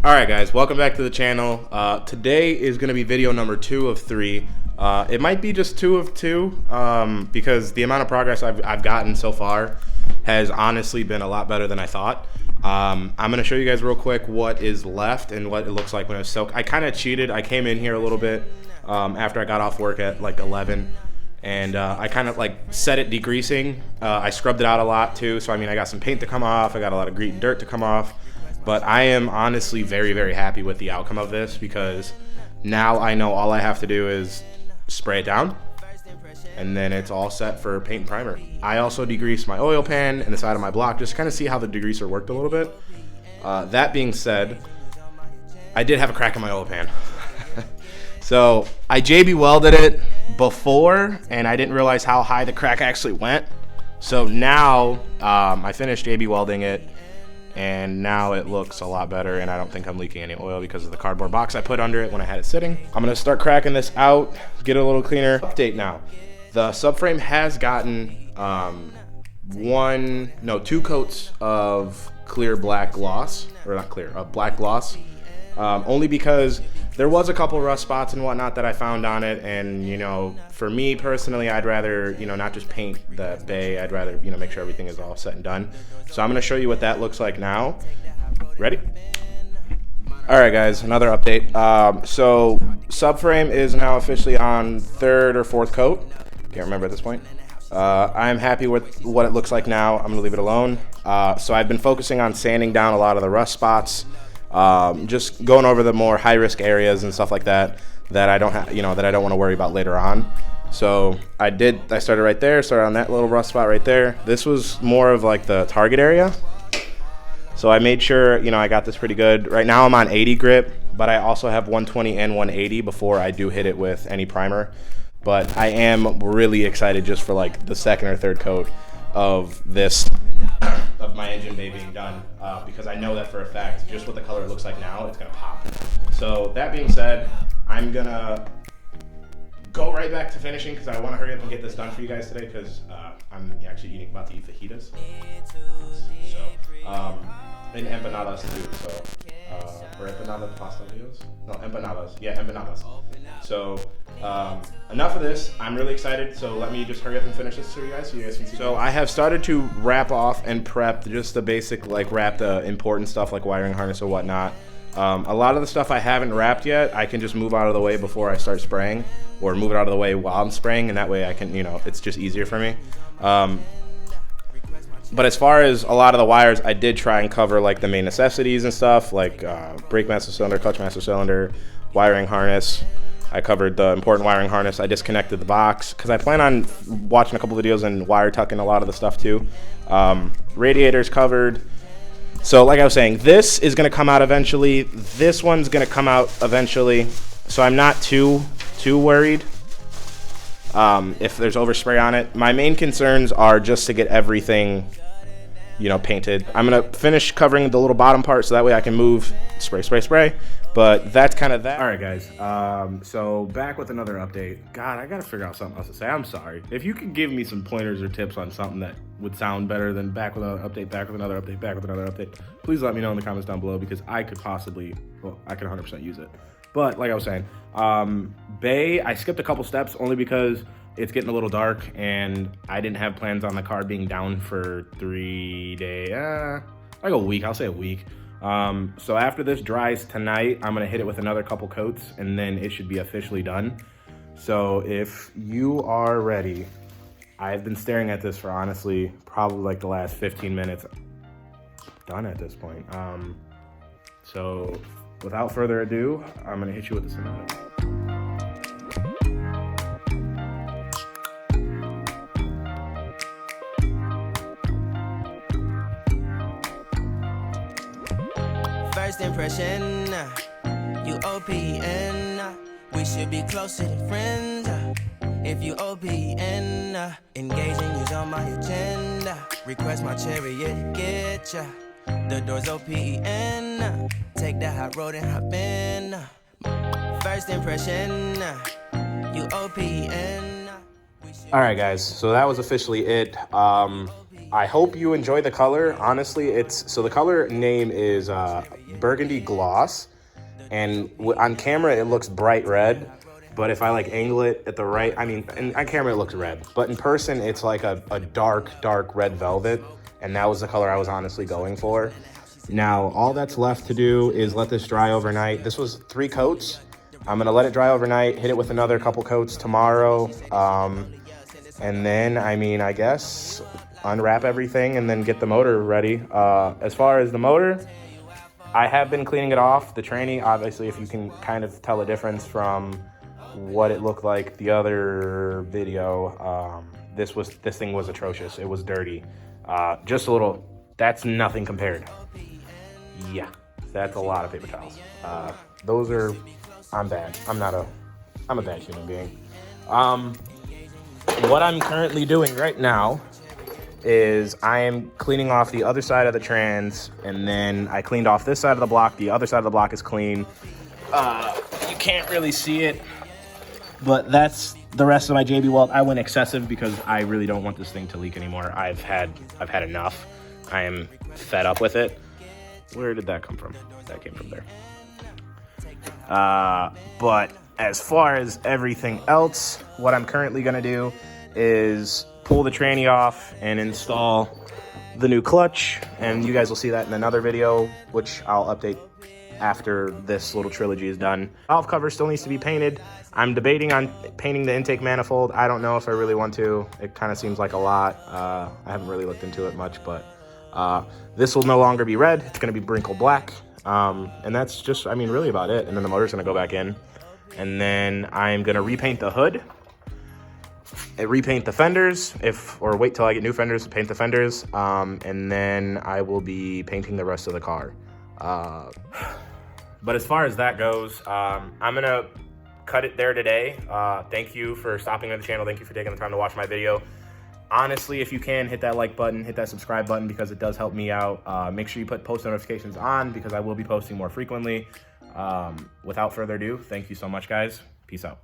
Alright guys, welcome back to the channel. Today is going to be video number 2 of 3. It might be just 2 of 2 because the amount of progress I've gotten so far has honestly been a lot better than I thought. I'm going to show you guys real quick what is left and what it looks like when it's soaked. I kind of cheated. I came in here a little bit after I got off work at like 11 and I kind of like set it degreasing. I scrubbed it out a lot too, so I mean I got some paint to come off, I got a lot of grease and dirt to come off. But I am honestly very, very happy with the outcome of this because now I know all I have to do is spray it down and then it's all set for paint and primer. I also degreased my oil pan and the side of my block just to kind of see how the degreaser worked a little bit. That being said, I did have a crack in my oil pan. So I JB welded it before and I didn't realize how high the crack actually went. So now I finished JB welding it. And now it looks a lot better and I don't think I'm leaking any oil because of the cardboard box I put under it when I had it sitting. I'm gonna start cracking this out, get it a little cleaner. Update now. The subframe has gotten 2 coats of clear black gloss, or not clear, black gloss. Only because there was a couple rust spots and whatnot that I found on it, and you know, for me personally, I'd rather, you know, not just paint the bay, I'd rather, you know, make sure everything is all set and done. So I'm gonna show you what that looks like now. Ready? Alright guys, another update. So subframe is now officially on 3rd or 4th coat. Can't remember at this point. I'm happy with what it looks like now. I'm gonna leave it alone. So I've been focusing on sanding down a lot of the rust spots. Just going over the more high-risk areas and stuff like that that I don't have, you know, that I don't want to worry about later on. So I started right there, started on that little rust spot right there. This was more of like the target area. So I made sure, you know, I got this pretty good. Right now I'm on 80 grip, but I also have 120 and 180 before I do hit it with any primer. But I am really excited just for like the 2nd or 3rd coat of this, of my engine bay being done, because I know that for a fact, just what the color looks like now, it's gonna pop. So that being said, I'm gonna go right back to finishing because I want to hurry up and get this done for you guys today because I'm actually about to eat fajitas. So, and empanadas too. So, or empanada pastelillos? No, empanadas. Yeah, empanadas. So, enough of this. I'm really excited. So let me just hurry up and finish this for you guys so you guys can see. So I have started to wrap off and prep just the basic, like wrap the important stuff like wiring harness or whatnot. A lot of the stuff I haven't wrapped yet, I can just move out of the way before I start spraying, or move it out of the way while I'm spraying, and that way I can, you know, it's just easier for me. But as far as a lot of the wires, I did try and cover like the main necessities and stuff, like brake master cylinder, clutch master cylinder, wiring harness. I covered the important wiring harness. I disconnected the box because I plan on watching a couple videos and wire tucking a lot of the stuff too. Radiators covered. So like I was saying, this is going to come out eventually. This one's going to come out eventually. So I'm not too worried if there's overspray on it. My main concerns are just to get everything, you know, painted. I'm going to finish covering the little bottom part so that way I can move, spray. But that's kind of that. All right, guys. So back with another update. God, I got to figure out something else to say. I'm sorry. If you could give me some pointers or tips on something that would sound better than back with another update, back with another update, back with another update, please let me know in the comments down below because I could possibly, well, I could 100% use it. But like I was saying, bay, I skipped a couple steps only because it's getting a little dark and I didn't have plans on the car being down for 3 days, like a week. I'll say a week. So after this dries tonight, I'm gonna hit it with another couple coats and then it should be officially done. So if you are ready, I've been staring at this for honestly probably like the last 15 minutes. Done at this point. So without further ado, I'm gonna hit you with the cement. First impression, you OPN, we should be closer than friends. If you OPN, engaging you's on my agenda. Request my chariot, get ya. The door's OPN, take the hot road and hop in. First impression, you OPN. All right, guys. So that was officially it. I hope you enjoy the color. Honestly, so the color name is Burgundy Gloss, and on camera it looks bright red, but if I like angle it at the right, I mean, on camera it looks red, but in person it's like a dark red velvet, and that was the color I was honestly going for. Now, all that's left to do is let this dry overnight. This was 3 coats. I'm gonna let it dry overnight, hit it with another couple coats tomorrow, and then, I mean, I guess unwrap everything and then get the motor ready. As far as the motor, I have been cleaning it off. The tranny, obviously, if you can kind of tell a difference from what it looked like the other video, this thing was atrocious. It was dirty. Just a little, that's nothing compared. Yeah, that's a lot of paper towels. I'm bad. I'm a bad human being. What I'm currently doing right now is I am cleaning off the other side of the trans, and then I cleaned off this side of the block. The other side of the block is clean. You can't really see it, but that's the rest of my JB weld. I went excessive because I really don't want this thing to leak anymore. I've had enough. I am fed up with it. Where did that come from? That came from there. But as far as everything else, what I'm currently gonna do is pull the tranny off and install the new clutch, and you guys will see that in another video, which I'll update after this little trilogy is done. Valve cover still needs to be painted. I'm debating on painting the intake manifold. I don't know if I really want to. It kind of seems like a lot. I haven't really looked into it much, but this will no longer be red. It's gonna be Brinkle black. And that's just, I mean, really about it. And then the motor's gonna go back in. And then I'm gonna repaint the hood, and repaint the fenders, or wait till I get new fenders to paint the fenders. And then I will be painting the rest of the car. But as far as that goes, I'm gonna cut it there today. Thank you for stopping by the channel. Thank you for taking the time to watch my video. Honestly, if you can, hit that like button, hit that subscribe button, because it does help me out. Make sure you put post notifications on, because I will be posting more frequently. Without further ado, thank you so much, guys. Peace out.